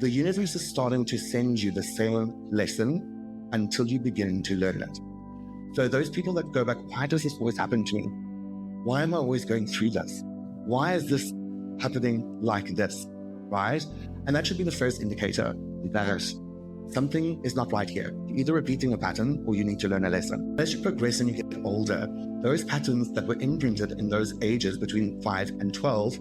the universe is starting to send you the same lesson until you begin to learn it. So those people that go back, why does this always happen to me? Why am I always going through this? Why is this happening like this, right? And that should be the first indicator that something is not right here. You're either repeating a pattern or you need to learn a lesson. As you progress and you get older, those patterns that were imprinted in those ages between 5 and 12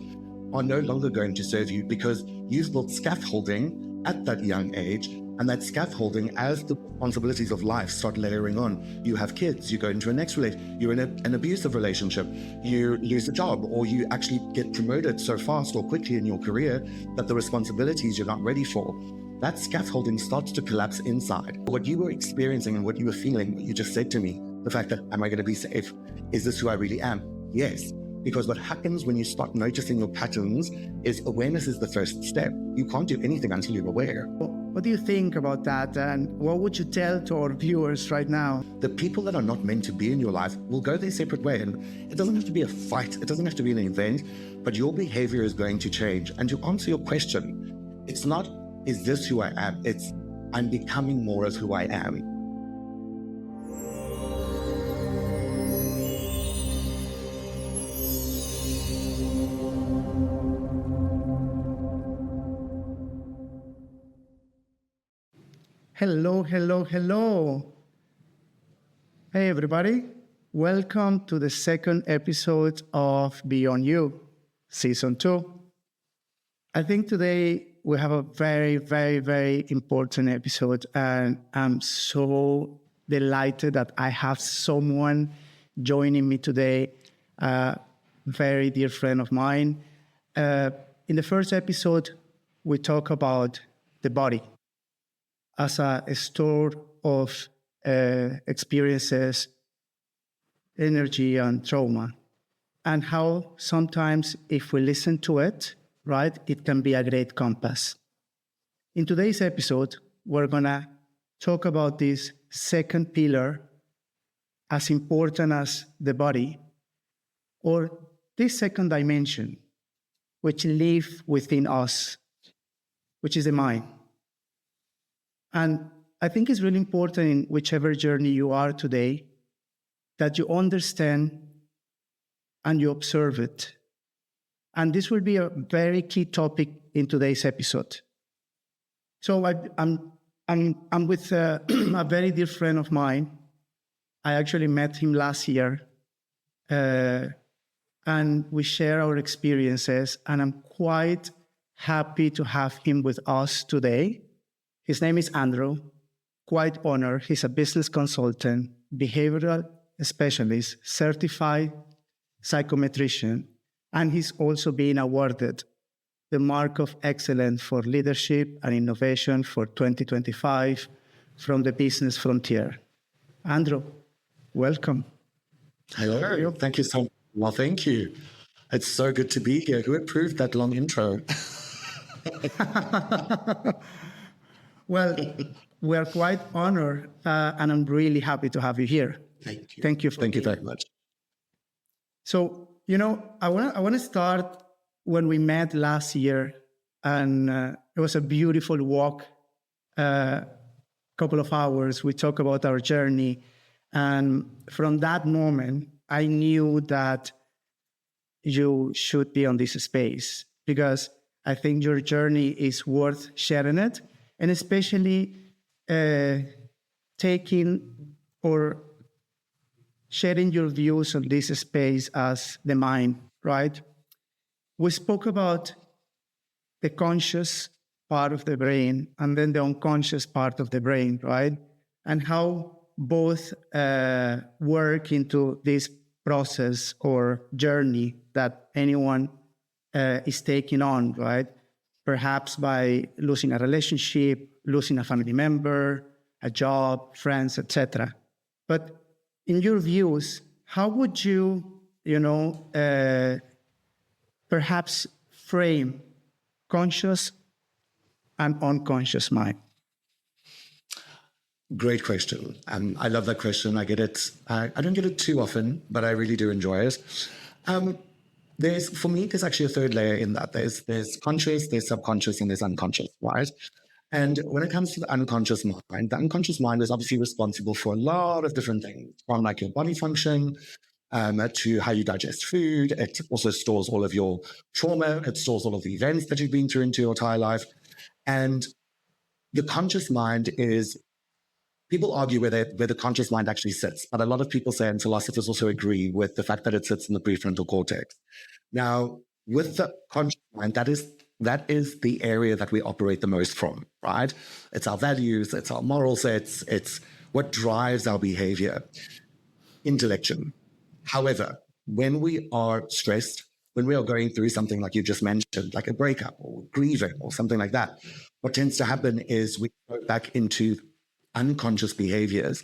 are no longer going to serve you because you've built scaffolding at that young age. And that scaffolding, as the responsibilities of life start layering on, you have kids, you go into a next relationship, you're in an abusive relationship, you lose a job, or you actually get promoted so fast or quickly in your career that the responsibilities you're not ready for, that scaffolding starts to collapse inside. What you were experiencing and what you were feeling, what you just said to me, the fact that, am I going to be safe? Is this who I really am? Yes. Because what happens when you start noticing your patterns is awareness is the first step. You can't do anything until you're aware. What do you think about that? And what would you tell to our viewers right now? The people that are not meant to be in your life will go their separate way. And it doesn't have to be a fight. It doesn't have to be an event, but your behavior is going to change. And to answer your question, it's not, is this who I am? It's, I'm becoming more of who I am. Hello, hello, hello. Hey, everybody. Welcome to the second episode of Beyond You, Season 2. I think today we have a very, very, very important episode, and I'm so delighted that I have someone joining me today, a very dear friend of mine. In the first episode, we talk about the body as a store of experiences, energy, and trauma, and how sometimes if we listen to it, right, it can be a great compass. In today's episode, we're gonna talk about this second pillar, as important as the body, or this second dimension, which lives within us, which is the mind. And I think it's really important in whichever journey you are today that you understand and you observe it. And this will be a very key topic in today's episode. So I'm with a very dear friend of mine. I actually met him last year, and we share our experiences. And I'm quite happy to have him with us today. His name is Andrew, quite honored. He's a business consultant, behavioral specialist, certified psychometrician, and he's also been awarded the Mark of Excellence for Leadership and Innovation for 2025 from the Business Frontier. Andrew, welcome. Hello. Thank you so much. Well, thank you. It's so good to be here. Who approved that long intro? Well, we're quite honored, and I'm really happy to have you here. Thank you. Thank you. Thank you very much. So, I want to start when we met last year, and it was a beautiful walk, couple of hours. We talked about our journey, and from that moment, I knew that you should be on this space because I think your journey is worth sharing it. And especially taking or sharing your views on this space as the mind, right? We spoke about the conscious part of the brain and then the unconscious part of the brain, right? And how both work into this process or journey that anyone is taking on, right? Perhaps by losing a relationship, losing a family member, a job, friends, etc. But in your views, how would you, perhaps frame conscious and unconscious mind? Great question. I love that question. I get it. I don't get it too often, but I really do enjoy it. For me, there's actually a third layer in that. There's conscious, there's subconscious, and there's unconscious, right? And when it comes to the unconscious mind, the unconscious mind is obviously responsible for a lot of different things, from like your body function to how you digest food. It also stores all of your trauma. It stores all of the events that you've been through into your entire life. And the conscious mind is, people argue where the conscious mind actually sits, but a lot of people say, and philosophers also agree with the fact that it sits in the prefrontal cortex. Now, with the conscious mind, that is the area that we operate the most from, right? It's our values, it's our moral sets, it's what drives our behavior, intellection. However, when we are stressed, when we are going through something like you just mentioned, like a breakup or grieving or something like that, what tends to happen is we go back into unconscious behaviors.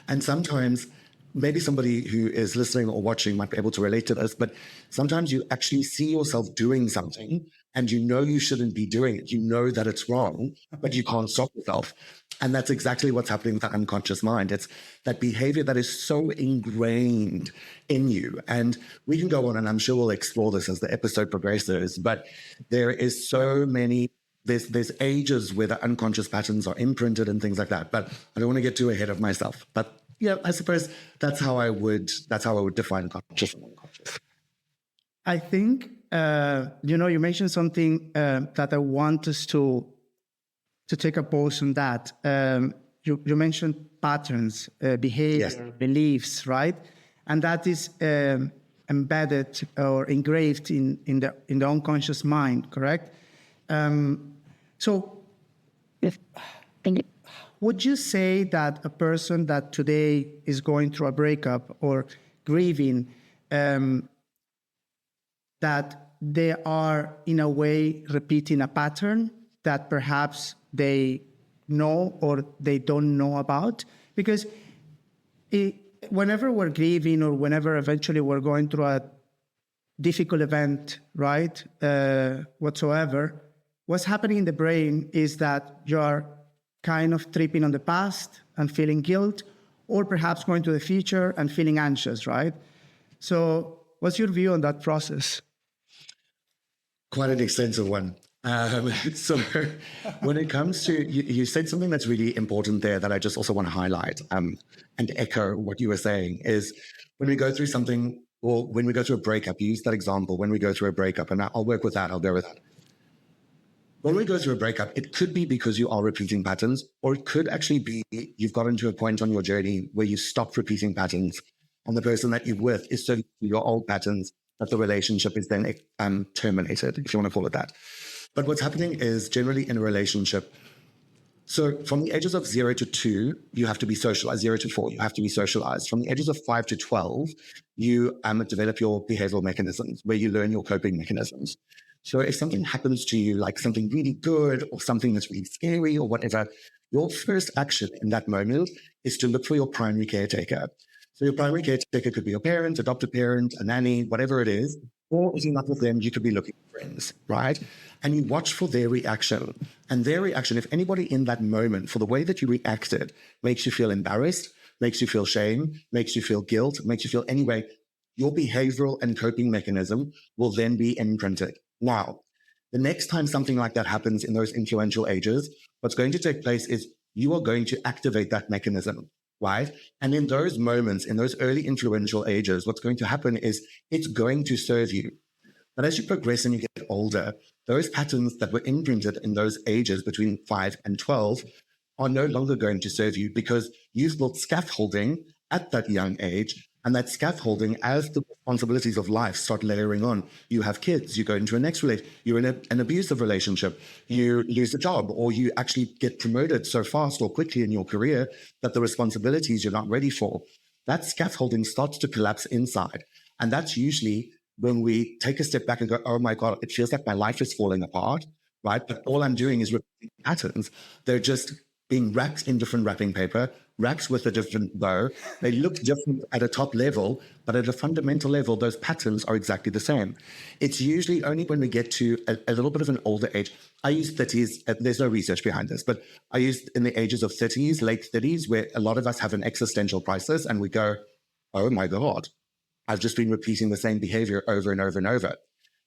And sometimes, maybe somebody who is listening or watching might be able to relate to this, but sometimes you actually see yourself doing something and you know you shouldn't be doing it. You know that it's wrong, but you can't stop yourself. And that's exactly what's happening with the unconscious mind. It's that behavior that is so ingrained in you. And we can go on, and I'm sure we'll explore this as the episode progresses, but there is so many, there's ages where the unconscious patterns are imprinted and things like that. But I don't want to get too ahead of myself. But yeah, I suppose that's how I would define conscious and unconscious. I think, you mentioned something that I want us to take a pause on that. You mentioned patterns, behavior, yes, beliefs, right? And that is embedded or engraved in the unconscious mind, correct? So, would you say that a person that today is going through a breakup or grieving, that they are in a way repeating a pattern that perhaps they know or they don't know about? Because whenever we're grieving or whenever eventually we're going through a difficult event, right, whatsoever, what's happening in the brain is that you're kind of tripping on the past and feeling guilt, or perhaps going to the future and feeling anxious, right? So what's your view on that process? Quite an extensive one. So when it comes to, you said something that's really important there that I just also want to highlight and echo what you were saying, is when we go through something, or when we go through a breakup, you use that example, when we go through a breakup, and I'll work with that, I'll go with that. When we go through a breakup, it could be because you are repeating patterns, or it could actually be you've gotten to a point on your journey where you stopped repeating patterns, and the person that you're with is so your old patterns that the relationship is then terminated, if you want to call it that. But what's happening is, generally in a relationship, so from the ages of 0 to 2, you have to be socialized. 0 to 4, you have to be socialized. From the ages of 5 to 12, you develop your behavioral mechanisms, where you learn your coping mechanisms. So if something happens to you, like something really good or something that's really scary or whatever, your first action in that moment is to look for your primary caretaker. So your primary caretaker could be your parent, adopted parent, a nanny, whatever it is. Or if you're not with them, you could be looking for friends, right? And you watch for their reaction. And their reaction, if anybody in that moment, for the way that you reacted, makes you feel embarrassed, makes you feel shame, makes you feel guilt, makes you feel anyway, your behavioral and coping mechanism will then be imprinted. Now, the next time something like that happens in those influential ages, what's going to take place is you are going to activate that mechanism, right? And in those moments, in those early influential ages, what's going to happen is it's going to serve you. But as you progress and you get older, those patterns that were imprinted in those ages between 5 and 12 are no longer going to serve you, because you've built scaffolding at that young age. And that scaffolding, as the responsibilities of life start layering on, you have kids, you go into a next relationship, you're in an abusive relationship, you lose a job, or you actually get promoted so fast or quickly in your career that the responsibilities you're not ready for, that scaffolding starts to collapse inside. And that's usually when we take a step back and go, oh my God, it feels like my life is falling apart, right? But all I'm doing is repeating patterns. They're just being wrapped in different wrapping paper, wrapped with a different bow. They look different at a top level, but at a fundamental level, those patterns are exactly the same. It's usually only when we get to a little bit of an older age. I use 30s, there's no research behind this, but I use in the ages of 30s, late 30s, where a lot of us have an existential crisis and we go, oh my God, I've just been repeating the same behavior over and over and over.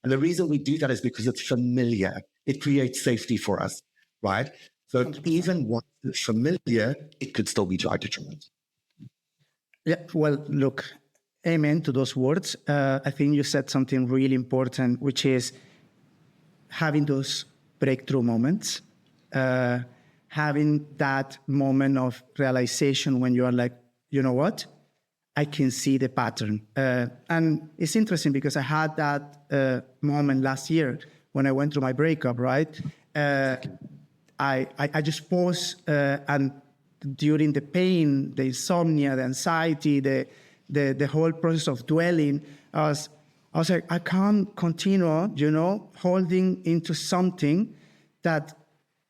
And the reason we do that is because it's familiar. It creates safety for us, right? So 100%. Even once it's familiar, it could still be tried to treat. Yeah, well, look, amen to those words. I think you said something really important, which is having those breakthrough moments, having that moment of realization when you are like, you know what? I can see the pattern. And it's interesting because I had that moment last year when I went through my breakup, right? I just paused and during the pain, the insomnia, the anxiety, the whole process of dwelling, I was like, I can't continue, holding into something that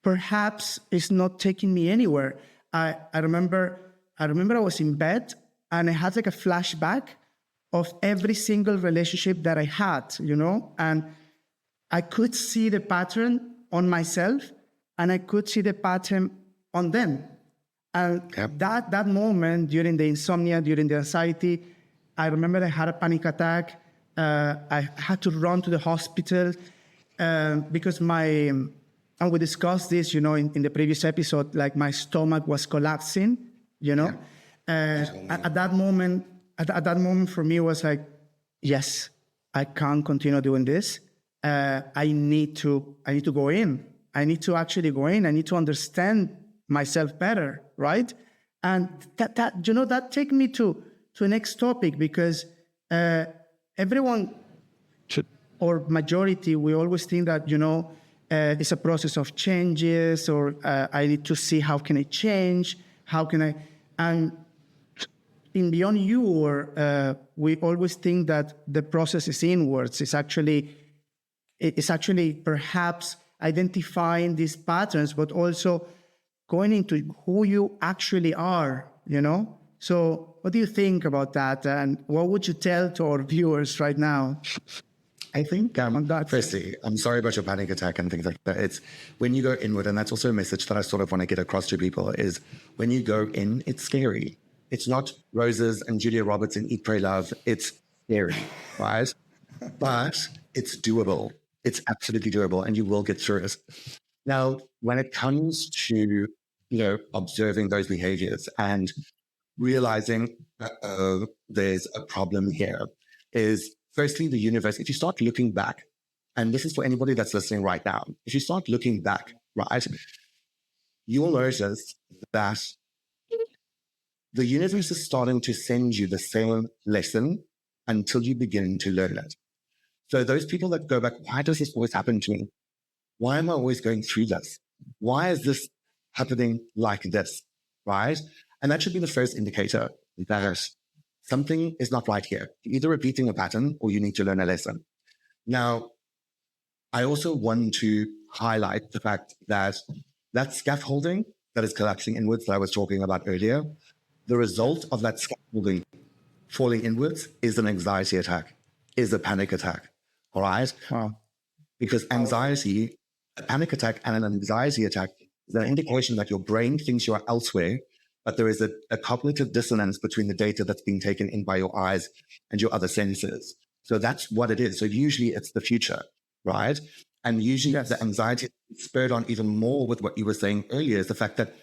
perhaps is not taking me anywhere. I remember I was in bed and I had like a flashback of every single relationship that I had, and I could see the pattern on myself and I could see the pattern on them. And that moment during the insomnia, during the anxiety, I remember I had a panic attack. I had to run to the hospital because and we discussed this, in the previous episode, like my stomach was collapsing, At that moment for me it was like, yes, I can't continue doing this. I need to go in. I need to actually go in. I need to understand myself better, right? And that take me to the next topic, because everyone or majority, we always think that, it's a process of changes, or I need to see how can I change, and in Beyond You, we always think that the process is inwards. It's actually perhaps identifying these patterns, but also going into who you actually are, So what do you think about that? And what would you tell to our viewers right now? I think, firstly, I'm sorry about your panic attack and things like that. It's when you go inward, and that's also a message that I sort of want to get across to people, is when you go in, it's scary. It's not roses and Julia Roberts and Eat, Pray, Love. It's scary, right? But it's doable. It's absolutely doable, and you will get through it. Now, when it comes to, observing those behaviors and realizing there's a problem here, is firstly, the universe, if you start looking back, and this is for anybody that's listening right now, if you start looking back, right, you will notice that the universe is starting to send you the same lesson until you begin to learn it. So those people that go back, why does this always happen to me? Why am I always going through this? Why is this happening like this, right? And that should be the first indicator that something is not right here. You're either repeating a pattern or you need to learn a lesson. Now, I also want to highlight the fact that scaffolding that is collapsing inwards that I was talking about earlier, the result of that scaffolding falling inwards is an anxiety attack, is a panic attack, all right? Wow. Because anxiety, a panic attack and an anxiety attack is an indication that your brain thinks you are elsewhere, but there is a cognitive dissonance between the data that's being taken in by your eyes and your other senses. So that's what it is. So usually it's the future, right? And usually the anxiety is spurred on even more with what you were saying earlier, is the fact that,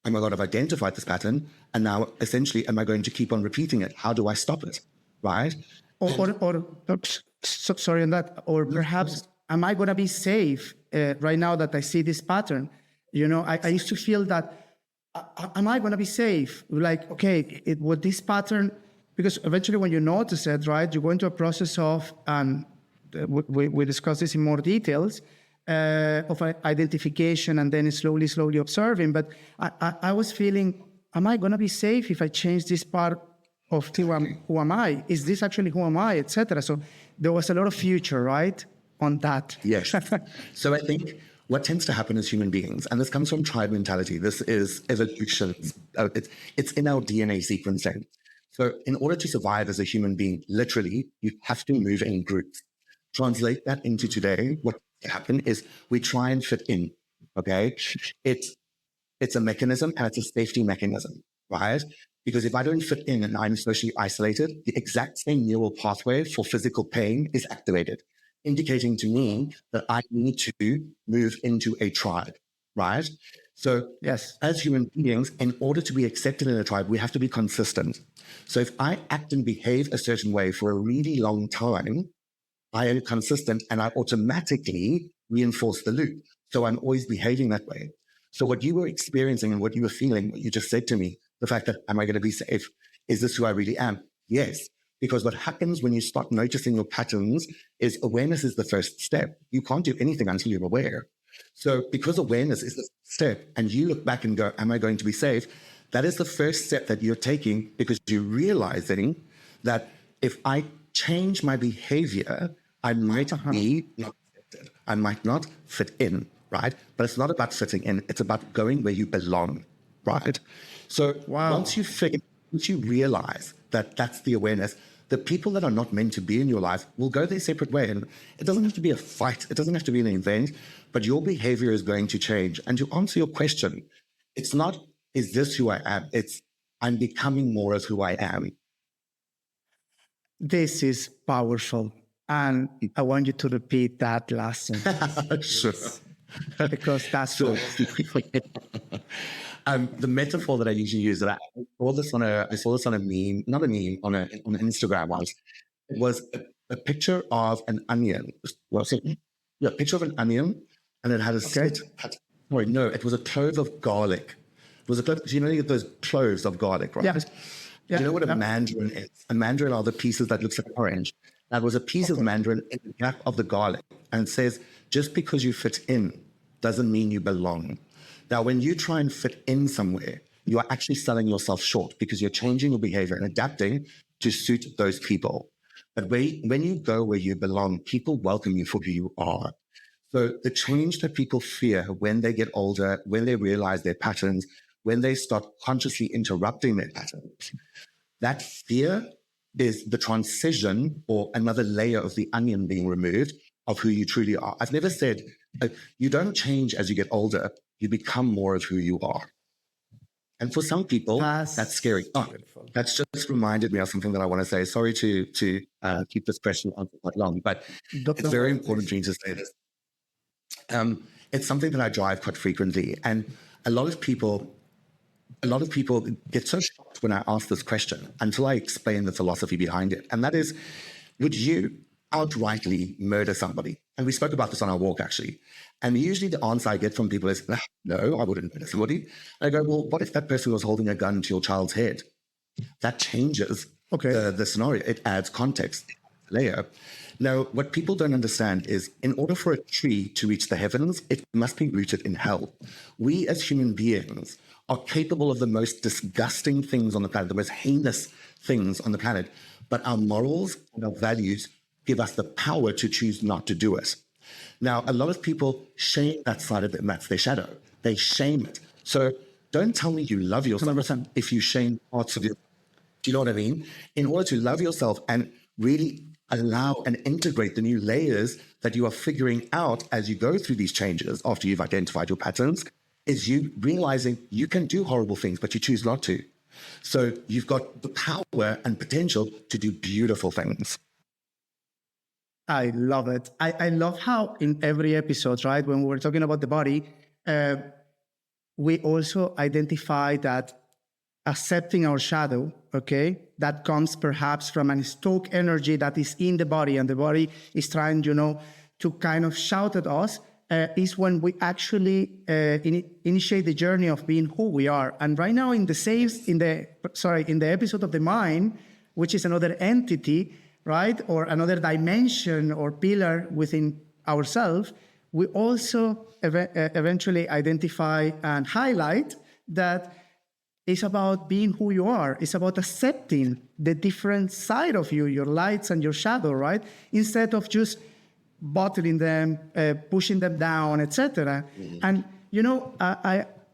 oh my God, I've identified this pattern, and now essentially, am I going to keep on repeating it? How do I stop it, right? Sorry on that. Or perhaps, am I going to be safe right now that I see this pattern? I used to feel that, am I going to be safe? Like, okay, with this pattern, because eventually when you notice it, right, you go into a process of, we discuss this in more details, of identification and then slowly observing. But I was feeling, am I going to be safe if I change this part of who am I? Is this actually who am I, etc.? So there was a lot of future, right, on that. Yes. So I think what tends to happen as human beings, and this comes from tribe mentality, this is evolution, it's in our DNA sequencing. So in order to survive as a human being, literally, you have to move in groups. Translate that into today, what happens is we try and fit in, okay? It's a mechanism, and it's a safety mechanism, right? Because if I don't fit in and I'm socially isolated, the exact same neural pathway for physical pain is activated, indicating to me that I need to move into a tribe, right? So Yes. as human beings, in order to be accepted in a tribe, we have to be consistent. So if I act and behave a certain way for a really long time, I am consistent and I automatically reinforce the loop. So I'm always behaving that way. So what you were experiencing and what you were feeling, what you just said to me, the fact that, am I going to be safe? Is this who I really am? Yes. Because what happens when you start noticing your patterns is awareness is the first step. You can't do anything until you're aware. So because awareness is the step and you look back and go, am I going to be safe? That is the first step that you're taking because you're realizing that if I change my behavior, I might be not accepted. I might not fit in, right? But it's not about fitting in. It's about going where you belong, right? So once you realize that that's the awareness, the people that are not meant to be in your life will go their separate way. And it doesn't have to be a fight. It doesn't have to be an event, but your behavior is going to change. And to answer your question, it's not, is this who I am? It's, I'm becoming more of who I am. This is powerful. And I want you to repeat that last sentence. Sure. Because that's good. The metaphor that I usually use, that I saw this on a meme, not a meme, on Instagram once. It was a picture of an onion. A picture of an onion, and it had a slit. Sorry, no, it was a clove of garlic. It was a clove. You know, you get those cloves of garlic, right? Yeah. Do you know what a mandarin is? A mandarin are the pieces that looks like orange. That was a piece of mandarin in the gap of the garlic, and it says, just because you fit in doesn't mean you belong. Now, when you try and fit in somewhere, you are actually selling yourself short because you're changing your behavior and adapting to suit those people. But when you go where you belong, people welcome you for who you are. So the change that people fear when they get older, when they realize their patterns, when they start consciously interrupting their patterns, that fear is the transition or another layer of the onion being removed of who you truly are. I've never said you don't change as you get older. You become more of who you are. And for some people, that's scary. That's just reminded me of something that I want to say. Sorry to keep this question on for quite long, but it's very important for me to say this. It's something that I drive quite frequently. And a lot of people get so shocked when I ask this question until I explain the philosophy behind it. And that is, would you outrightly murder somebody? And we spoke about this on our walk, actually. And usually the answer I get from people is, no, I wouldn't murder somebody. And I go, well, what if that person was holding a gun to your child's head? That changes the scenario. It adds context, layer. Now, what people don't understand is in order for a tree to reach the heavens, it must be rooted in hell. We as human beings are capable of the most disgusting things on the planet, the most heinous things on the planet. But our morals and our values give us the power to choose not to do it. Now, a lot of people shame that side of it, and that's their shadow. They shame it. So don't tell me you love yourself 100%. If you shame parts of you. Do you know what I mean? In order to love yourself and really allow and integrate the new layers that you are figuring out as you go through these changes after you've identified your patterns, is you realizing you can do horrible things, but you choose not to. So you've got the power and potential to do beautiful things. I love it. I love how in every episode, right, when we're talking about the body, we also identify that accepting our shadow, okay, that comes perhaps from an stoke energy that is in the body, and the body is trying, to kind of shout at us, is when we actually initiate the journey of being who we are. And right now in the episode of the mind, which is another entity, right, or another dimension or pillar within ourselves, we also eventually identify and highlight that it's about being who you are. It's about accepting the different side of you, your lights and your shadow, right? Instead of just bottling them, pushing them down, etc. Mm-hmm. And,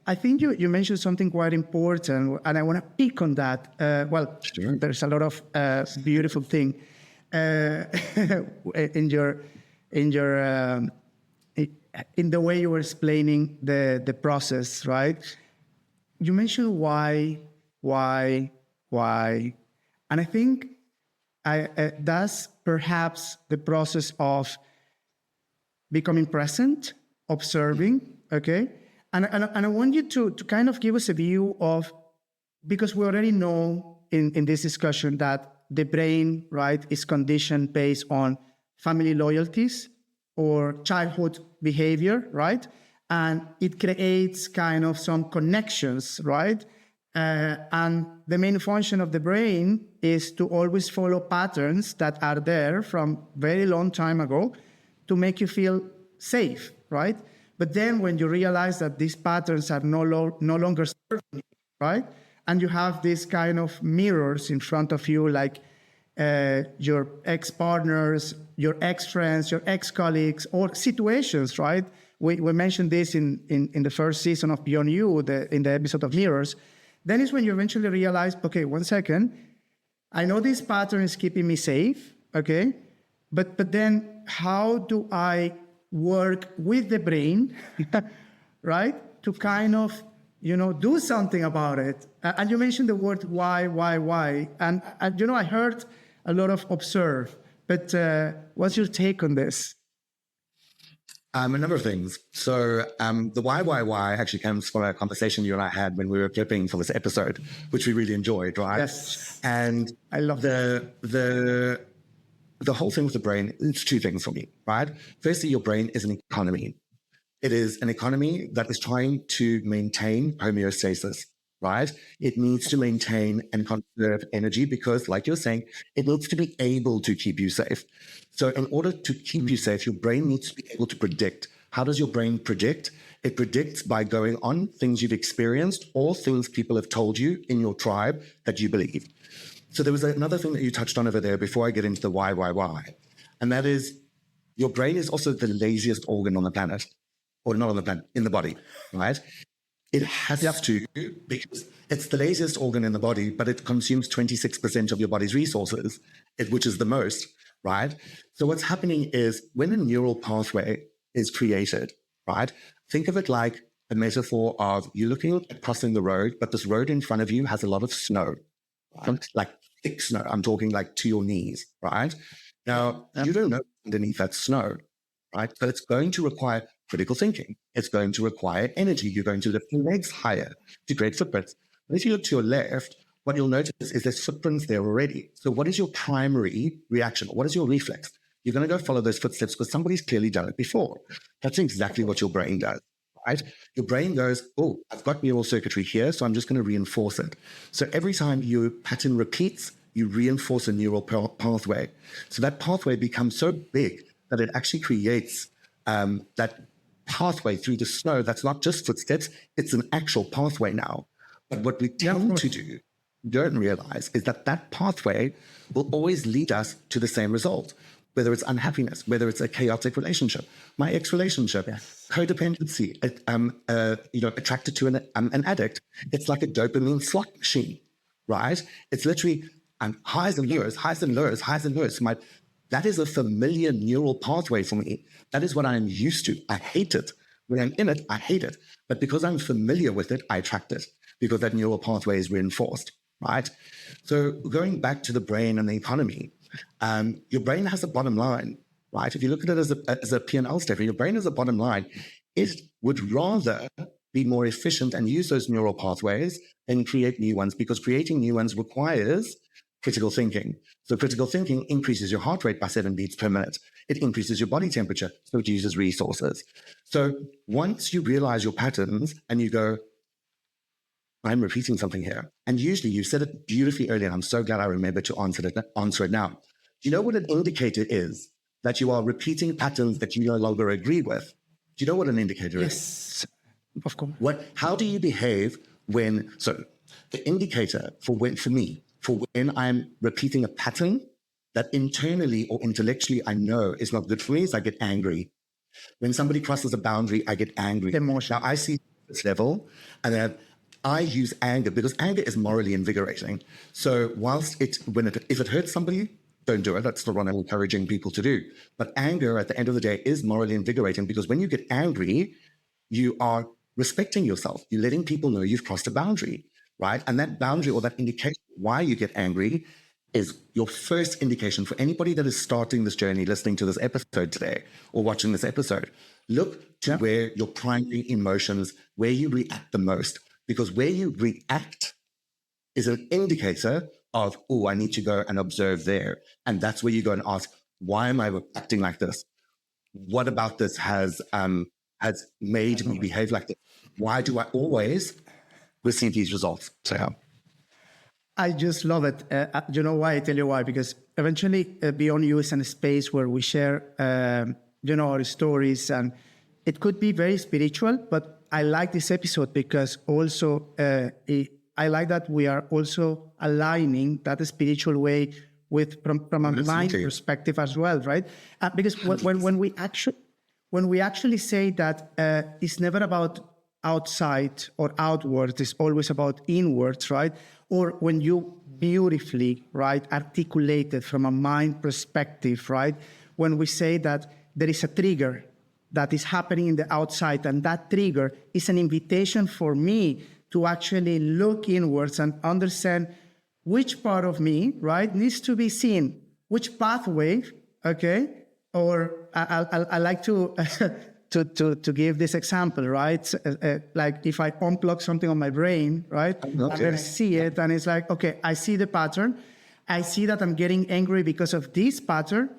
I think you mentioned something quite important, and I want to pick on that. Sure. There's a lot of beautiful things in the way you were explaining the process, right? You mentioned why why. And I think that's perhaps the process of becoming present, observing, okay? And I want you to kind of give us a view of, because we already know in this discussion that the brain, right, is conditioned based on family loyalties or childhood behavior, right? And it creates kind of some connections, right? And the main function of the brain is to always follow patterns that are there from very long time ago to make you feel safe, right? But then when you realize that these patterns are no longer serving you, right? And you have these kind of mirrors in front of you, like your ex-partners, your ex-friends, your ex-colleagues, or situations, right? We mentioned this in the first season of Beyond You, in the episode of Mirrors. Then is when you eventually realize, okay, 1 second, I know this pattern is keeping me safe, okay? But then how do I work with the brain, right? To kind of, do something about it. And you mentioned the word why. And I heard a lot of observe, but what's your take on this? A number of things. So the why actually comes from a conversation you and I had when we were prepping for this episode, which we really enjoyed, right? Yes. And I love the whole thing with the brain, it's two things for me, right? Firstly, your brain is an economy. It is an economy that is trying to maintain homeostasis, right? It needs to maintain and conserve energy because, like you're saying, it needs to be able to keep you safe. So in order to keep you safe, your brain needs to be able to predict. How does your brain predict? It predicts by going on things you've experienced or things people have told you in your tribe that you believe. So there was another thing that you touched on over there before I get into the why. And that is your brain is also the laziest organ on the planet. Or not on the planet, in the body, right? It has to, because it's the laziest organ in the body, but it consumes 26% of your body's resources, which is the most, right? So what's happening is when a neural pathway is created, right? Think of it like a metaphor of you looking at crossing the road, but this road in front of you has a lot of snow, right? Like thick snow. I'm talking like to your knees, right? Now, you don't know underneath that snow, right? But it's going to require critical thinking. It's going to require energy. You're going to lift your legs higher to create footprints. But if you look to your left, what you'll notice is there's footprints there already. So what is your primary reaction? What is your reflex? You're going to go follow those footsteps because somebody's clearly done it before. That's exactly what your brain does, right? Your brain goes, oh, I've got neural circuitry here, so I'm just going to reinforce it. So every time your pattern repeats, you reinforce a neural pathway. So that pathway becomes so big that it actually creates that pathway through the snow. That's not just footsteps, it's an actual pathway now. But what we tend to do, don't realize, is that pathway will always lead us to the same result, whether it's unhappiness, whether it's a chaotic relationship. My ex-relationship, codependency, attracted to an addict. It's like a dopamine slot machine, right? It's literally highs and lows. That is a familiar neural pathway for me. That is what I'm used to. I hate it. When I'm in it, I hate it. But because I'm familiar with it, I attract it because that neural pathway is reinforced, right? So going back to the brain and the economy, your brain has a bottom line, right? If you look at it as a P&L statement, your brain has a bottom line. It would rather be more efficient and use those neural pathways than create new ones, because creating new ones requires critical thinking. So critical thinking increases your heart rate by 7 beats per minute. It increases your body temperature, so it uses resources. So once you realize your patterns and you go, I'm repeating something here. And usually you said it beautifully earlier, and I'm so glad I remember to answer it now. Do you know what an indicator is? That you are repeating patterns that you no longer agree with. Do you know what an indicator is? Yes, of course. How do you behave so the indicator for when I'm repeating a pattern that internally or intellectually I know is not good for me is I get angry. When somebody crosses a boundary, I get angry. Emotion. Now I see this level, and then I use anger because anger is morally invigorating. So if it hurts somebody, don't do it. That's not what I'm encouraging people to do. But anger at the end of the day is morally invigorating, because when you get angry, you are respecting yourself. You're letting people know you've crossed a boundary, right? And that boundary or that indication why you get angry is your first indication for anybody that is starting this journey, listening to this episode today or watching this episode. Look to where your primary emotions, where you react the most, because where you react is an indicator of, oh, I need to go and observe there. And that's where you go and ask, why am I acting like this? What about this has made me behave like this? Why do I always receive these results? So I just love it. You know why? I tell you why. Because eventually, Beyond You is in a space where we share, our stories, and it could be very spiritual. But I like this episode because also I like that we are also aligning that spiritual way with from a mind perspective as well, right? Because when we actually say that it's never about outside or outwards, it's always about inwards, right? Or when you beautifully, right, articulated from a mind perspective, right? When we say that there is a trigger that is happening in the outside, and that trigger is an invitation for me to actually look inwards and understand which part of me, right, needs to be seen, which pathway, okay? Or I like to to give this example, right? Like if I unplug something on my brain, right? Okay. And then I see it, and it's like, okay, I see the pattern. I see that I'm getting angry because of this pattern.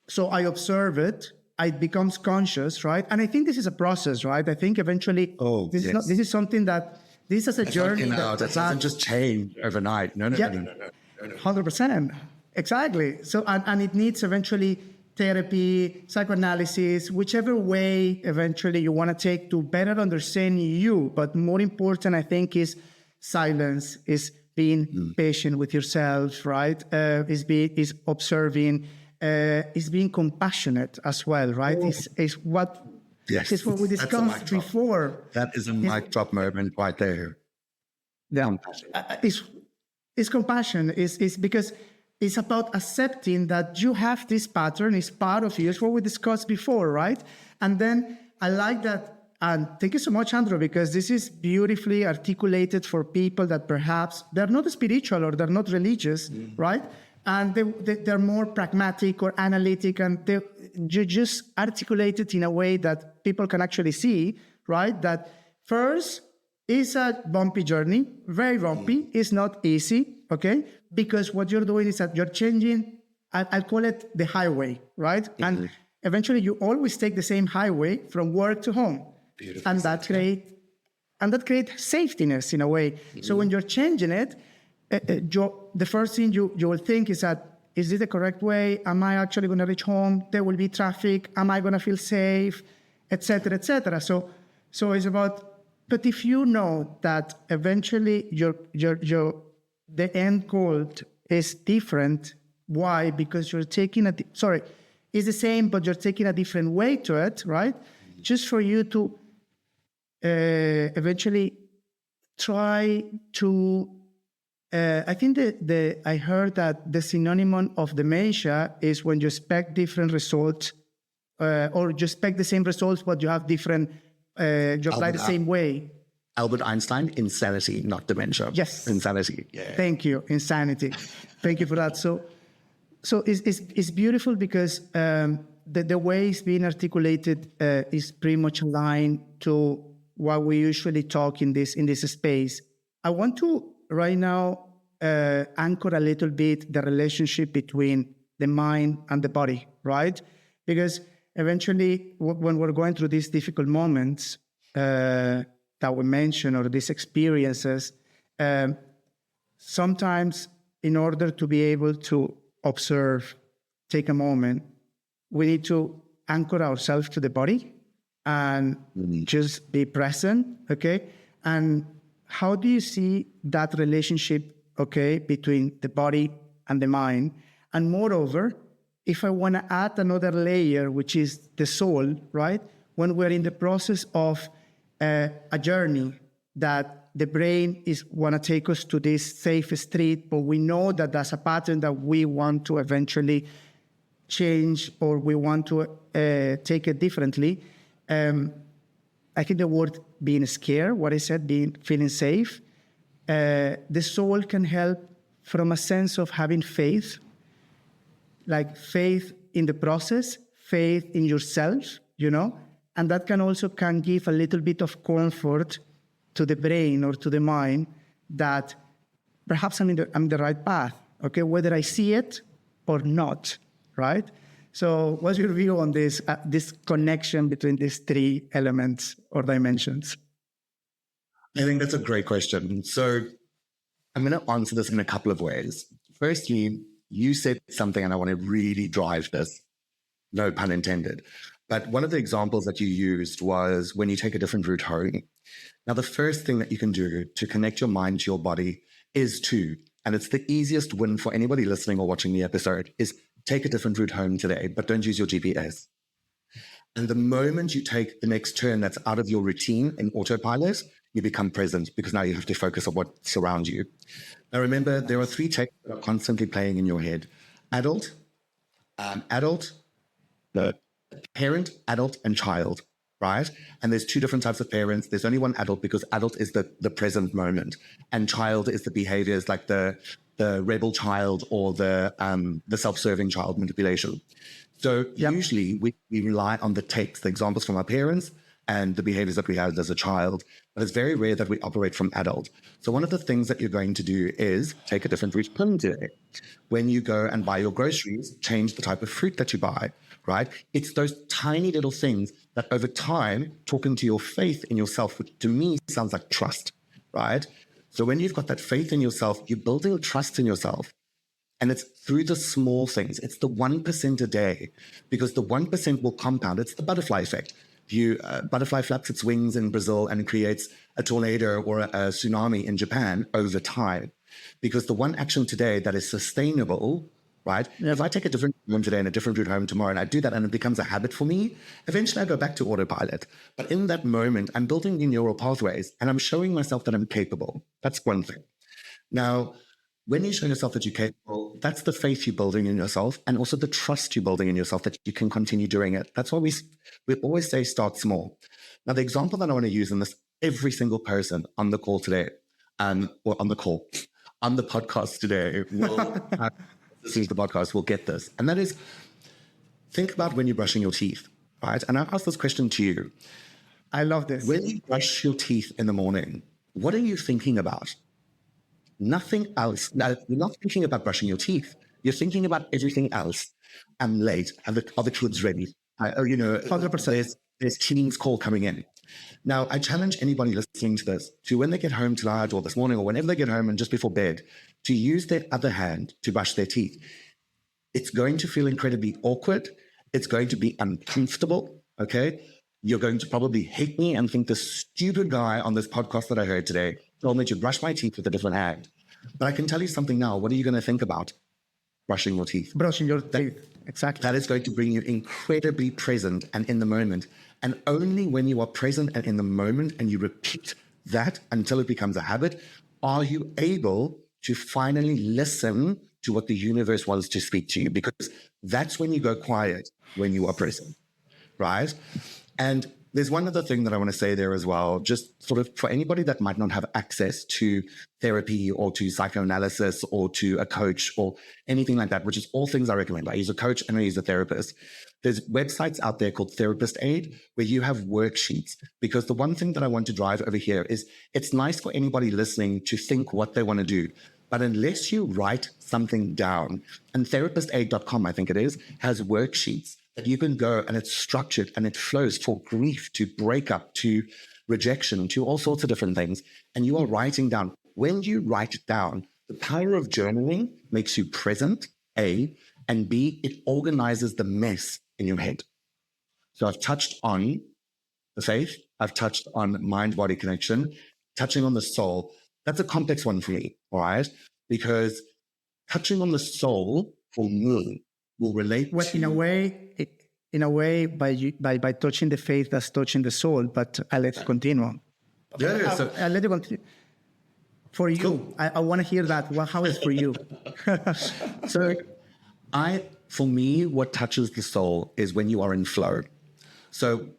So I observe it. It becomes conscious, right? And I think this is a process, right? I think eventually, this is something that this is a journey. That doesn't just change overnight. No. 100%. Exactly. So, and it needs eventually therapy, psychoanalysis, whichever way eventually you want to take to better understand you. But more important, I think, is silence, is being patient with yourself, right? Is observing, is being compassionate as well, right? Is what we discussed before. That is a mic drop moment right there. Yeah. It's compassion. Is because it's about accepting that you have this pattern, it's part of you. It's what we discussed before, right? And then I like that. And thank you so much, Andrew, because this is beautifully articulated for people that perhaps they're not spiritual or they're not religious, right? And they're more pragmatic or analytic, and you just articulate it in a way that people can actually see, right? That first is a bumpy journey, very bumpy. It's not easy, okay? Because what you're doing is that you're changing, I call it the highway, right? Mm-hmm. And eventually you always take the same highway from work to home. Beautiful. And that creates safetiness in a way. Mm-hmm. So when you're changing it, the first thing you will think is that, is this the correct way? Am I actually going to reach home? There will be traffic. Am I going to feel safe? Et cetera, et cetera. So it's about, but if you know that eventually the end goal is different, why? Because you're taking it's the same, but you're taking a different way to it, right? Mm-hmm. Just for you to eventually try to, I think I heard that the synonym of dementia is when you expect different results, or you expect the same results, but you have different, you apply the same way. Albert Einstein, insanity, not dementia. Yes. Insanity. Yeah. Thank you. Insanity. Thank you for that. So it's beautiful because the way it's being articulated is pretty much aligned to what we usually talk in this space. I want to right now anchor a little bit the relationship between the mind and the body, right? Because eventually when we're going through these difficult moments that we mentioned, or these experiences, sometimes in order to be able to observe, take a moment, we need to anchor ourselves to the body and just be present, okay? And how do you see that relationship, okay, between the body and the mind? And moreover, if I want to add another layer, which is the soul, right? When we're in the process of a journey that the brain want to take us to this safe street, but we know that there's a pattern that we want to eventually change, or we want to take it differently. I think the word being scared, what I said, feeling safe, the soul can help from a sense of having faith, like faith in the process, faith in yourself, and that can give a little bit of comfort to the brain or to the mind that perhaps I'm in the right path, okay, whether I see it or not, right? So what's your view on this connection between these three elements or dimensions? I think that's a great question. So I'm going to answer this in a couple of ways. Firstly, you said something, and I want to really drive this, no pun intended. But one of the examples that you used was when you take a different route home. Now, the first thing that you can do to connect your mind to your body is and it's the easiest win for anybody listening or watching the episode, is take a different route home today, but don't use your GPS. And the moment you take the next turn that's out of your routine in autopilot, you become present, because now you have to focus on what surrounds you. Now, remember, there are three texts that are constantly playing in your head: adult, the parent, adult, and child, right? And there's two different types of parents. There's only one adult, because adult is the present moment, and child is the behaviors like the rebel child or the self-serving child manipulation. So usually we rely on the texts, the examples from our parents, and the behaviors that we had as a child. But it's very rare that we operate from adult. So one of the things that you're going to do is take a different route home today. When you go and buy your groceries, change the type of fruit that you buy, right? It's those tiny little things that over time talk into your faith in yourself, which to me sounds like trust, right? So when you've got that faith in yourself, you're building trust in yourself. And it's through the small things. It's the 1% a day, because the 1% will compound. It's the butterfly effect. Butterfly flaps its wings in Brazil and creates a tornado or a tsunami in Japan over time. Because the one action today that is sustainable, right? If I take a different room today and a different route home tomorrow, and I do that and it becomes a habit for me, eventually I go back to autopilot. But in that moment, I'm building new neural pathways and I'm showing myself that I'm capable. That's one thing. Now, when you show yourself that you're capable, that's the faith you're building in yourself, and also the trust you're building in yourself that you can continue doing it. That's why we always say start small. Now, the example that I want to use in this, every single person on the call today, on the podcast today, listening to the podcast will get this. And that is, think about when you're brushing your teeth, right? And I ask this question to you. I love this. When you brush your teeth in the morning, what are you thinking about? Nothing else. Now, you're not thinking about brushing your teeth. You're thinking about everything else. I'm late. Are the kids ready? 100%. There's team's call coming in. Now, I challenge anybody listening to this to, when they get home tonight or this morning or whenever they get home and just before bed, to use their other hand to brush their teeth. It's going to feel incredibly awkward. It's going to be uncomfortable, okay? You're going to probably hate me and think the stupid guy on this podcast that I heard today told me to brush my teeth with a different hand. But I can tell you something now. What are you going to think about? Brushing your teeth. Brushing your teeth, exactly. That is going to bring you incredibly present and in the moment. And only when you are present and in the moment and you repeat that until it becomes a habit, are you able to finally listen to what the universe wants to speak to you, because that's when you go quiet, when you are present, right? And there's one other thing that I want to say there as well, just sort of for anybody that might not have access to therapy or to psychoanalysis or to a coach or anything like that, which is all things I recommend. I use a coach and I use a therapist. There's websites out there called Therapist Aid where you have worksheets, because the one thing that I want to drive over here is it's nice for anybody listening to think what they want to do. But unless you write something down, and therapistaid.com, I think it is, has worksheets that you can go, and it's structured and it flows for grief, to breakup, to rejection, to all sorts of different things. And you are writing down. When you write it down, the power of journaling makes you present, A, and B, it organizes the mess in your head. So I've touched on the faith. I've touched on mind-body connection, touching on the soul. That's a complex one for me, all right? Because touching on the soul for me will relate to... In a way, by touching the faith, that's touching the soul, but I'll let you continue. I'll let you continue. For you, cool. I want to hear that. Well, how is it for you? So for me, what touches the soul is when you are in flow. So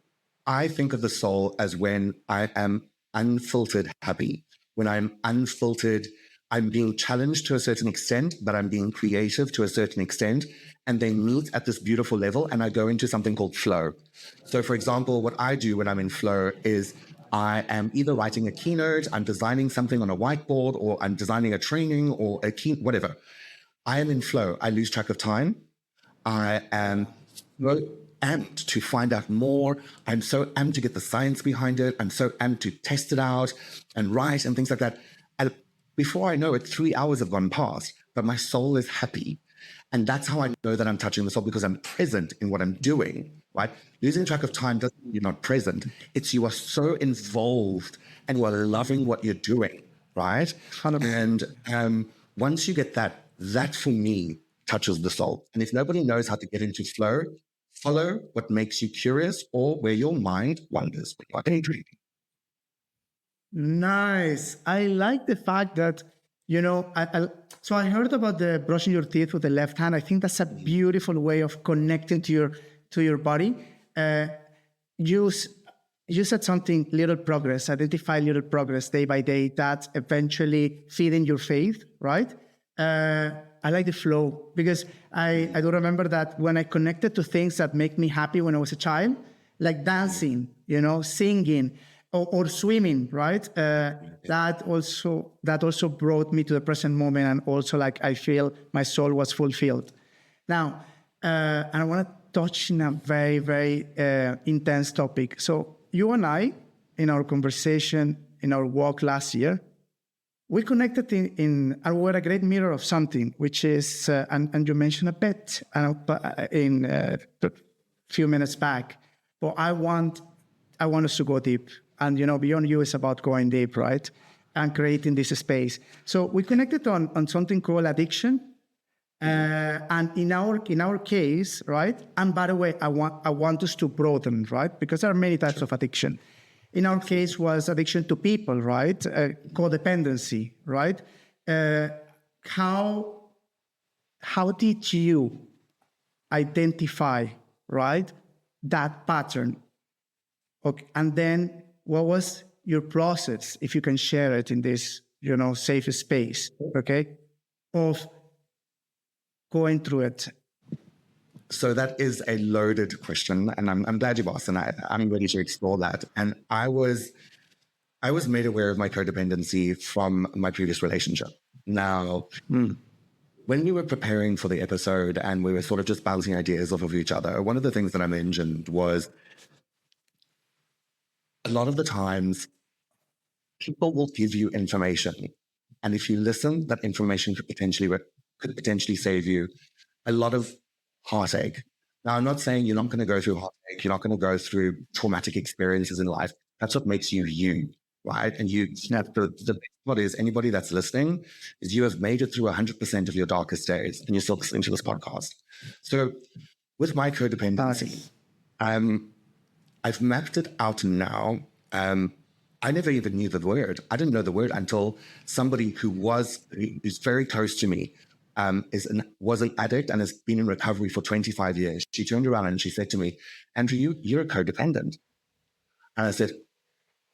I think of the soul as when I am unfiltered happy, when I'm unfiltered, I'm being challenged to a certain extent, but I'm being creative to a certain extent. And they meet at this beautiful level, and I go into something called flow. So, for example, what I do when I'm in flow is I am either writing a keynote, I'm designing something on a whiteboard, or I'm designing a training or whatever. I am in flow. I lose track of time. I am so amped to find out more. I'm so amped to get the science behind it. I'm so amped to test it out and write and things like that. And before I know it, 3 hours have gone past, but my soul is happy. And that's how I know that I'm touching the soul, because I'm present in what I'm doing, right? Losing track of time doesn't mean you're not present. It's you are so involved and you are loving what you're doing, right? 100%. And once you get that, that for me touches the soul. And if nobody knows how to get into flow, follow what makes you curious or where your mind wanders when you are daydreaming. Nice. I like the fact that, so I heard about the brushing your teeth with the left hand. I think that's a beautiful way of connecting to your body. You said something, little progress, identify little progress day by day that eventually feed in your faith, right? I like the flow, because I do remember that when I connected to things that make me happy when I was a child, like dancing, singing, or swimming, right? That also brought me to the present moment, and also like I feel my soul was fulfilled. Now, and I want to touch on a very, very intense topic. So you and I, in our conversation, in our walk last year, we connected and we're a great mirror of something, which is, and you mentioned a bit in a few minutes back, but I want us to go deep. And, Beyond You is about going deep, right? And creating this space. So we connected on something called addiction. And in our case, right? And by the way, I want us to broaden, right? Because there are many types of addiction. In our case was addiction to people, right? Codependency, right? How did you identify, right, that pattern? Okay. And then what was your process, if you can share it in this, safe space, okay, of going through it? So that is a loaded question, and I'm glad you asked, and I'm ready to explore that. And I was made aware of my codependency from my previous relationship. Now, when we were preparing for the episode and we were sort of just bouncing ideas off of each other, one of the things that I mentioned was a lot of the times people will give you information, and if you listen, that information could potentially save you a lot of heartache. Now, I'm not saying you're not going to go through heartache. You're not going to go through traumatic experiences in life. That's what makes you you, right? And the best part is, anybody that's listening, is you have made it through 100% of your darkest days, and you're still listening to this podcast. So with my codependency, I've mapped it out now. I never even knew the word. I didn't know the word until somebody who's very close to me was an addict and has been in recovery for 25 years. She turned around and she said to me, "Andrew, you're a codependent." And I said,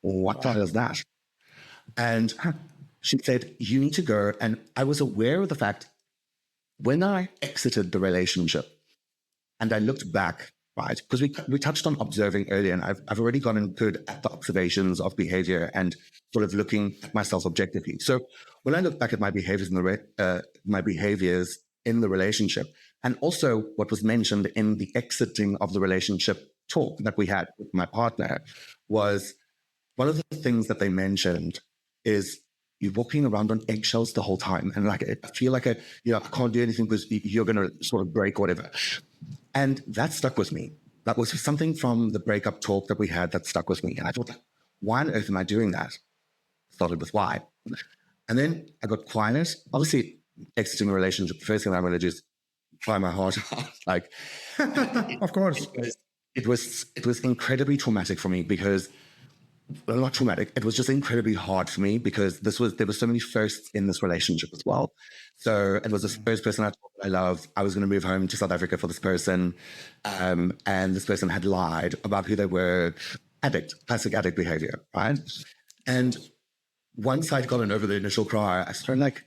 "What the hell is that?" And she said, "You need to go." And I was aware of the fact when I exited the relationship and I looked back, right? Because we touched on observing earlier, and I've already gotten good at the observations of behavior and sort of looking at myself objectively. So when I look back at my behaviors in the relationship, and also what was mentioned in the exiting of the relationship talk that we had with my partner, was one of the things that they mentioned is you're walking around on eggshells the whole time, and like I feel like I can't do anything because you're going to sort of break or whatever. And that stuck with me. That was something from the breakup talk that we had that stuck with me. And I thought, why on earth am I doing that? Started with why. And then I got quiet. Obviously, exiting a relationship, the first thing I'm going to do is cry my heart out. Of course. It was incredibly traumatic for me because, well, not traumatic. It was just incredibly hard for me because there were so many firsts in this relationship as well. So it was the first person I loved. I was going to move home to South Africa for this person. And this person had lied about who they were. Classic addict behavior, right? And once I'd gotten over the initial cry, I started like,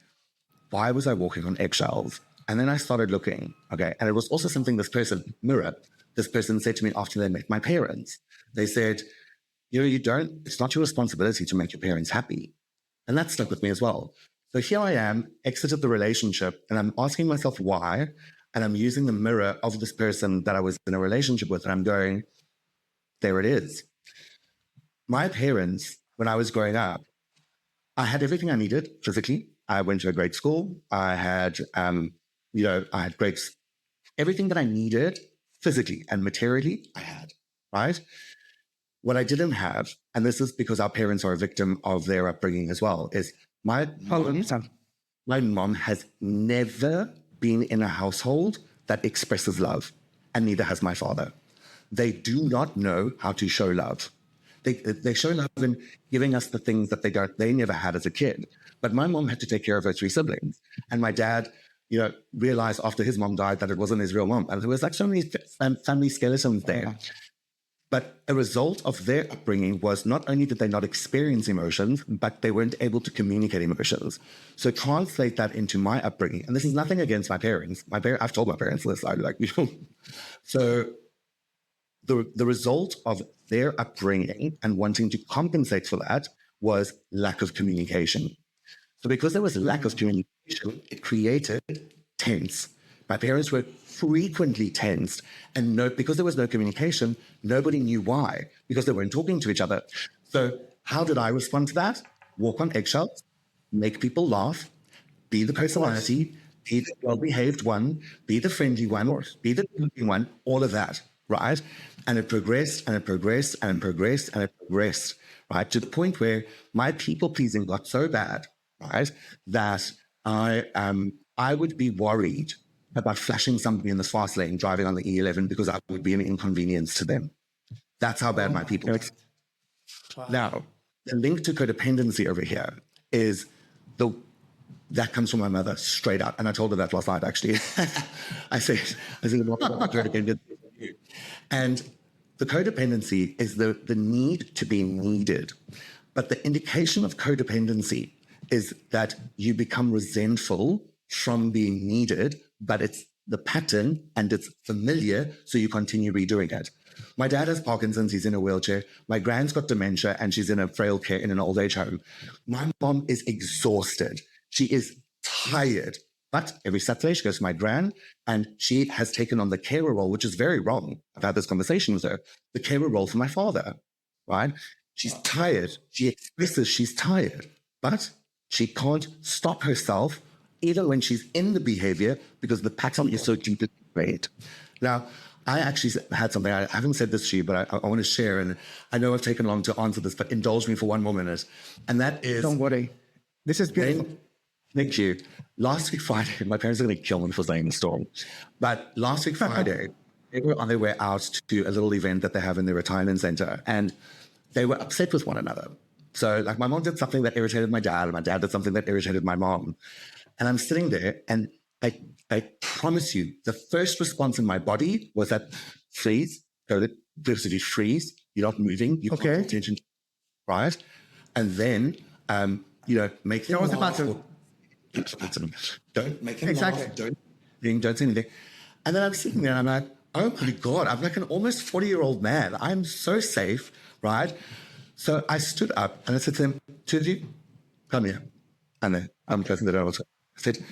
why was I walking on eggshells? And then I started looking, okay. And it was also something this person said to me after they met my parents. They said, it's not your responsibility to make your parents happy. And that stuck with me as well. So here I am, exited the relationship, and I'm asking myself why. And I'm using the mirror of this person that I was in a relationship with, and I'm going, there it is. My parents, when I was growing up, I had everything I needed physically. I went to a great school. I had, everything that I needed physically and materially, I had, right? What I didn't have, and this is because our parents are a victim of their upbringing as well, is my mom has never been in a household that expresses love, and neither has my father. They do not know how to show love. They show love in giving us the things that they never had as a kid. But my mom had to take care of her 3 siblings, and my dad, realized after his mom died that it wasn't his real mom, and there was like so many family skeletons there. But a result of their upbringing was not only did they not experience emotions, but they weren't able to communicate emotions. So translate that into my upbringing. And this is nothing against my parents. I've told my parents this. So the result of their upbringing and wanting to compensate for that was lack of communication. So because there was a lack of communication, it created tense. My parents were frequently tensed, and because there was no communication, nobody knew why, because they weren't talking to each other. So how did I respond to that? Walk on eggshells, make people laugh, be the personality, be the well-behaved one, be the friendly one, be the good one, all of that, right? And it progressed, and it progressed, and it progressed, and it progressed, right? To the point where my people-pleasing got so bad, right, that I would be worried about flashing somebody in the fast lane driving on the E11 because I would be an inconvenience to them. That's how bad my people are. Now, the link to codependency over here is that comes from my mother straight out. And I told her that last night, actually. I said, and the codependency is the need to be needed. But the indication of codependency is that you become resentful from being needed, but it's the pattern and it's familiar, so you continue redoing it. My dad has Parkinson's, he's in a wheelchair. My grand's got dementia and she's in a frail care in an old age home. My mom is exhausted. She is tired. But every Saturday she goes to my gran and she has taken on the carer role, which is very wrong. I've had this conversation with her. The carer role for my father, right? She's tired. She expresses she's tired, but she can't stop herself even when she's in the behavior because the pattern is so deeply ingrained. Now, I actually had something, I haven't said this to you, but I want to share, and I know I've taken long to answer this, but indulge me for one more minute. And that is... Don't worry. This is beautiful. Thank you. Last week Friday, my parents are going to kill me for saying the storm, but last week Friday, they were on their way out to a little event that they have in their retirement center, and they were upset with one another. So like my mom did something that irritated my dad, and my dad did something that irritated my mom. And I'm sitting there, and I promise you, the first response in my body was that freeze, freeze, you're not moving, you can't pay attention, right? And then, make them laugh. Don't make them laugh, don't say anything. And then I'm sitting there, and I'm like, oh my God, I'm like an almost 40-year-old man. I'm so safe, right? So I stood up, and I said to them, two of you, come here. And then I'm closing the door. I said,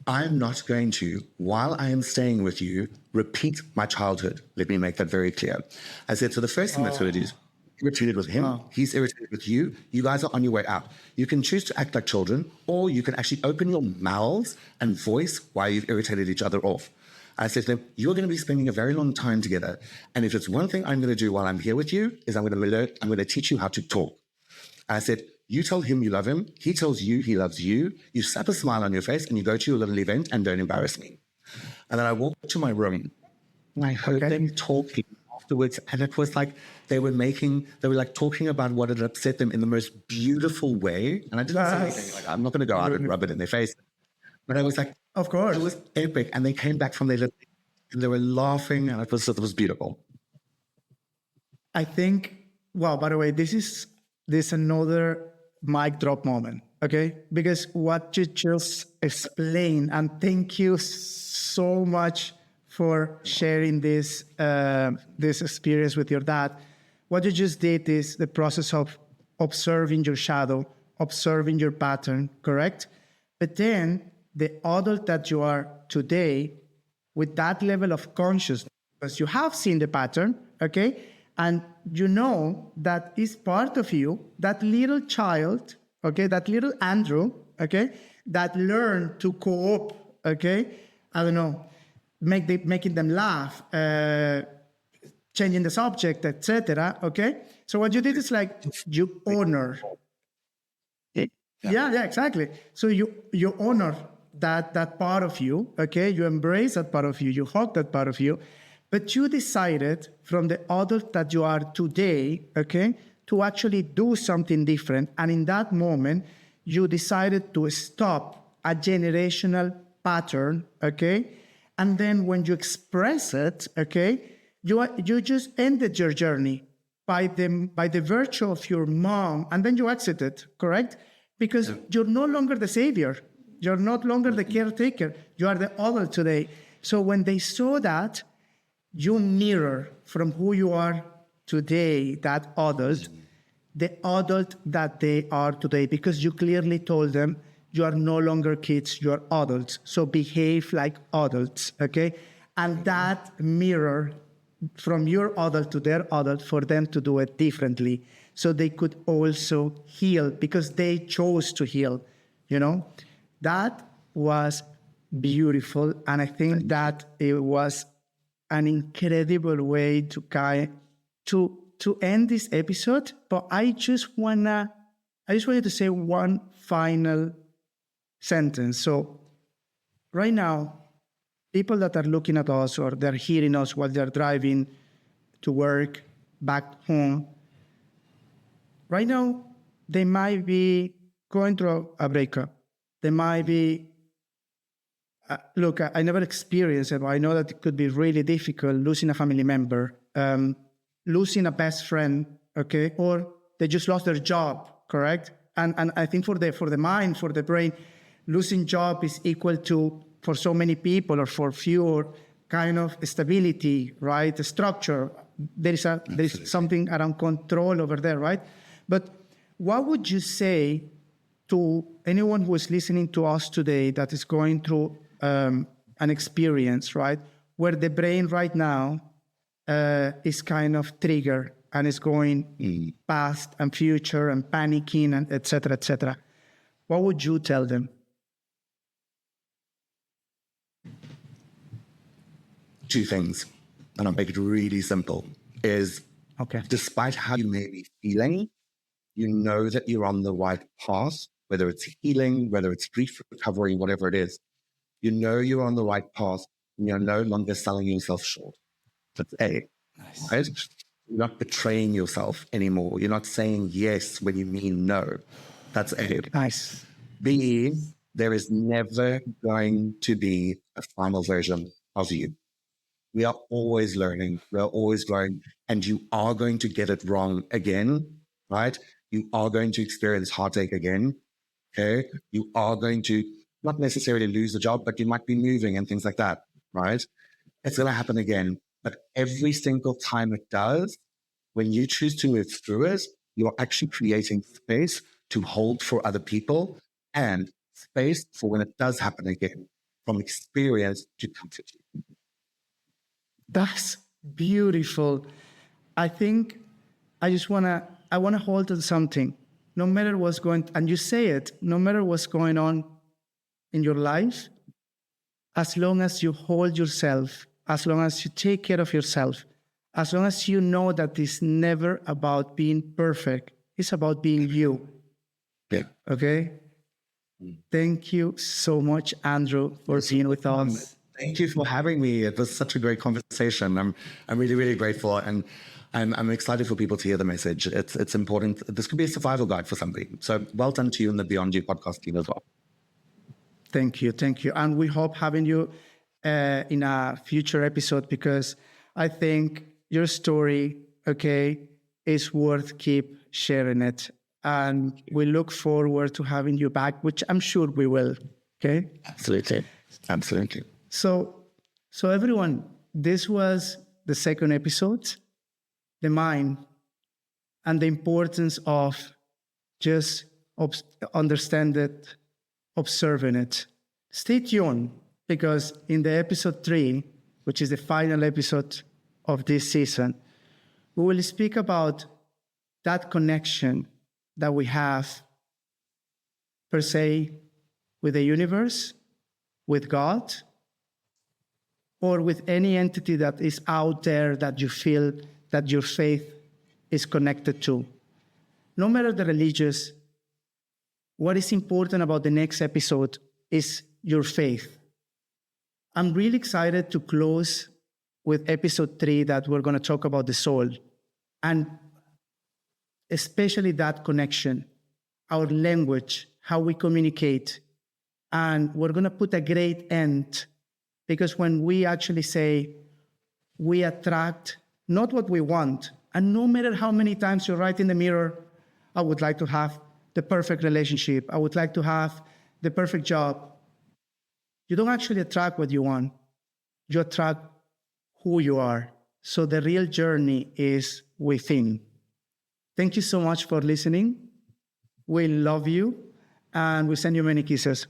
I'm not going to, while I am staying with you, repeat my childhood. Let me make that very clear. I said, so the first thing that's going to do is irritated with him. He's irritated with you. You guys are on your way out. You can choose to act like children, or you can actually open your mouths and voice why you've irritated each other off. I said to them, you're going to be spending a very long time together. And if it's one thing I'm going to do while I'm here with you, is I'm going to teach you how to talk. I said, you tell him you love him. He tells you he loves you. You slap a smile on your face and you go to your little event and don't embarrass me. And then I walked to my room and I heard them talking afterwards. And it was like they were like talking about what had upset them in the most beautiful way. And I didn't say anything. Like, I'm not going to go out and rub it in their face. But I was like, of course, it was epic. And they came back from their little, and they were laughing, and it was beautiful. I think, well, by the way, there's another mic drop moment, okay? Because what you just explained, and thank you so much for sharing this this experience with your dad. What you just did is the process of observing your shadow, observing your pattern, correct? But then the adult that you are today, with that level of consciousness, because you have seen the pattern, okay? And you know that is part of you, that little child, okay, that little Andrew, okay, that learned to cope, okay? I don't know, making them laugh, changing the subject, etc. Okay, so what you did is like you honor. Yeah, exactly. So you honor that part of you. Okay, you embrace that part of you. You hug that part of you, but you decided from the adult that you are today, okay, to actually do something different. And in that moment, you decided to stop a generational pattern. Okay, and then when you express it, okay, you just ended your journey by the virtue of your mom, and then you exited, correct? Because you're no longer the savior. You're no longer the caretaker. You are the adult today. So when they saw that, you mirror from who you are today, that adult, the adult that they are today, because you clearly told them you are no longer kids, you are adults. So behave like adults, okay? And that mirror from your adult to their adult for them to do it differently so they could also heal because they chose to heal, you know? That was beautiful. And I think that it was an incredible way to end this episode. But I just wanted to say one final sentence. So right now, people that are looking at us or they're hearing us while they're driving to work, back home, right now, they might be going through a breakup. They might be, look, I never experienced it, but I know that it could be really difficult losing a family member, losing a best friend, okay? Or they just lost their job, correct? And I think for the mind, for the brain, losing job is equal to, for so many people or for fewer, kind of stability, right? The structure. There is something around control over there, right? But what would you say to anyone who is listening to us today that is going through an experience, right, where the brain right now is kind of triggered and is going past and future and panicking and et cetera, et cetera? What would you tell them? Two things, and I'll make it really simple, is despite how you may be feeling, you know that you're on the right path, whether it's healing, whether it's grief recovery, whatever it is. You know you're on the right path, and you're no longer selling yourself short. That's A. Nice. Right? You're not betraying yourself anymore. You're not saying yes when you mean no. That's A. Nice. B, there is never going to be a final version of you. We are always learning. We are always growing. And you are going to get it wrong again, right? You are going to experience heartache again, okay? You are going to not necessarily lose the job, but you might be moving and things like that, right? It's going to happen again. But every single time it does, when you choose to move through it, you're actually creating space to hold for other people and space for when it does happen again, from experience to comfort you. That's beautiful. I think I want to hold on something. No matter what's going, and you say it, no matter what's going on in your life, as long as you hold yourself, as long as you take care of yourself, as long as you know that it's never about being perfect, it's about being you. Yeah. Okay? Thank you so much, Andrew, for being with us. Thank you for having me. It was such a great conversation. I'm really, really grateful, and I'm excited for people to hear the message. It's important. This could be a survival guide for somebody. So well done to you and the Beyond You podcast team as well. Thank you. And we hope having you in a future episode, because I think your story, okay, is worth keep sharing it And we look forward to having you back, which I'm sure we will. Okay? Absolutely. Absolutely. So everyone, this was the second episode, the mind and the importance of just understand it, observing it. Stay tuned, because in the episode 3, which is the final episode of this season, we will speak about that connection that we have, per se, with the universe, with God, or with any entity that is out there that you feel that your faith is connected to. No matter the religious, what is important about the next episode is your faith. I'm really excited to close with episode 3, that we're going to talk about the soul, and especially that connection, our language, how we communicate. And we're going to put a great end, because when we actually say we attract not what we want, and no matter how many times you write in the mirror, I would like to have the perfect relationship, I would like to have the perfect job, you don't actually attract what you want. You attract who you are. So the real journey is within. Thank you so much for listening. We love you, and we send you many kisses.